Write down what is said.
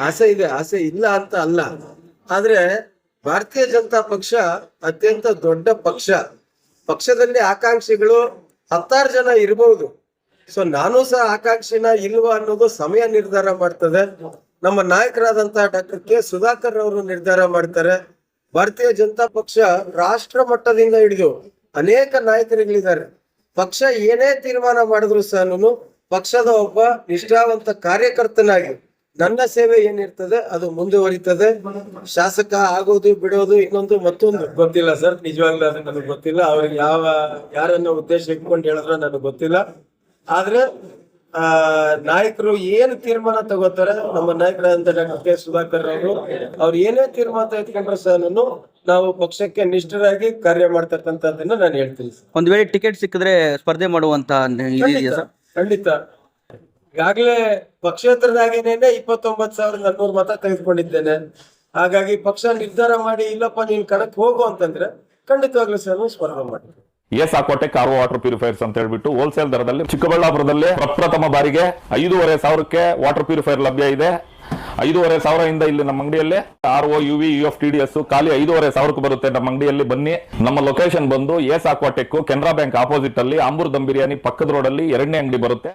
ಆಸೆ ಇದೆ, ಆಸೆ ಇಲ್ಲ ಅಂತ ಅಲ್ಲ. ಆದ್ರೆ ಭಾರತೀಯ ಜನತಾ ಪಕ್ಷ ಅತ್ಯಂತ ದೊಡ್ಡ ಪಕ್ಷ. ಪಕ್ಷದಲ್ಲಿ ಆಕಾಂಕ್ಷಿಗಳು 10 ಜನ ಇರಬಹುದು. ಸೊ ನಾನು ಸಹ ಆಕಾಂಕ್ಷಿನ ಇಲ್ವಾ ಅನ್ನೋದು ಸಮಯ ನಿರ್ಧಾರ ಮಾಡ್ತದೆ. ನಮ್ಮ ನಾಯಕರಾದಂತಹ ಡಾಕ್ಟರ್ ಕೆ ಸುಧಾಕರ್ ಅವರು ನಿರ್ಧಾರ ಮಾಡ್ತಾರೆ. ಭಾರತೀಯ ಜನತಾ ಪಕ್ಷ ರಾಷ್ಟ್ರ ಮಟ್ಟದಿಂದ ಹಿಡಿದು ಅನೇಕ ನಾಯಕರುಗಳಿದ್ದಾರೆ. ಪಕ್ಷ ಏನೇ ತೀರ್ಮಾನ ಮಾಡಿದ್ರು ಸಹ ಪಕ್ಷದ ಒಬ್ಬ ನಿಷ್ಠಾವಂತ ಕಾರ್ಯಕರ್ತನಾಗಿ ನನ್ನ ಸೇವೆ ಏನಿರ್ತದೆ ಅದು ಮುಂದುವರಿತದೆ. ಶಾಸಕ ಆಗೋದು ಬಿಡೋದು ಇನ್ನೊಂದು ಮತ್ತೊಂದು ಗೊತ್ತಿಲ್ಲ ಸರ್, ನಿಜವಾಗ್ಲೂ ಅದು ನನಗೆ ಗೊತ್ತಿಲ್ಲ. ಅವ್ರಿಗೆ ಯಾರನ್ನ ಉದ್ದೇಶ ಇಟ್ಕೊಂಡು ಹೇಳಿದ್ರೆ ನನಗೆ ಗೊತ್ತಿಲ್ಲ. ಆದ್ರೆ ನಾಯಕರು ಏನು ತೀರ್ಮಾನ ತಗೋತಾರೆ, ನಮ್ಮ ನಾಯಕರಾದಂತ ಡಾಕ್ಟರ್ ಕೆ ಸುಧಾಕರ್ ಅವ್ರು ಏನೇ ತೀರ್ಮಾನ ತೆಗೆದುಕೊಂಡ್ರೆ ಸಹ ನಾವು ಪಕ್ಷಕ್ಕೆ ನಿಷ್ಠರಾಗಿ ಕಾರ್ಯ ಮಾಡ್ತಕ್ಕಂಥದ್ದನ್ನ ನಾನು ಹೇಳ್ತೀನಿ. ಒಂದ್ ವೇಳೆ ಟಿಕೆಟ್ ಸಿಕ್ಕಿದ್ರೆ ಸ್ಪರ್ಧೆ ಮಾಡುವಂತ ಖಂಡಿತ. ಈಗಾಗಲೇ ಪಕ್ಷೇತರದಾಗೇನೆ 29,400 ಮತ ತೆಗೆದುಕೊಂಡಿದ್ದೇನೆ. ಹಾಗಾಗಿ ಪಕ್ಷ ನಿರ್ಧಾರ ಮಾಡಿ ಇಲ್ಲಪ್ಪ ನೀನ್ ಕಣಕ್ಕೆ ಹೋಗು ಅಂತಂದ್ರೆ ಖಂಡಿತವಾಗ್ಲೂ ಸಹ ಸ್ಪರ್ಧೆ ಮಾಡ್ತೀನಿ. ಸಾಕೋಟೆ ಕಾರ್ವೋ ವಾಟರ್ ಪ್ಯೂರಿಫೈರ್ಸ್ ಅಂತ ಹೇಳ್ಬಿಟ್ಟು ಹೋಲ್ಸೇಲ್ ದರದಲ್ಲಿ ಚಿಕ್ಕಬಳ್ಳಾಪುರದಲ್ಲಿ ಪ್ರಪ್ರಥಮ ಬಾರಿಗೆ 5,500ಕ್ಕೆ ವಾಟರ್ ಪ್ಯೂರಿಫೈರ್ ಲಭ್ಯ ಇದೆ. 5,500 ಇಲ್ಲಿ ನಮ್ಮ ಅಂಗಡಿಯಲ್ಲಿ RO UV UF ಖಾಲಿ 5,500 ಬರುತ್ತೆ. ನಮ್ಮ ಅಂಗಡಿಯಲ್ಲಿ ಬನ್ನಿ. ನಮ್ಮ ಲೊಕೇಶನ್ ಬಂದು ಸಾಕೋಟೆಕ್ ಕೆನರಾ ಬ್ಯಾಂಕ್ ಆಪೋಸಿಟ್ ಅಲ್ಲಿ ಆಂಬೂರ್ ದಮ್ ಬಿರಿಯಾನಿ ಪಕ್ಕದ ರೋಡ್ ಅಲ್ಲಿ 2ನೇ ಅಂಗಡಿ ಬರುತ್ತೆ.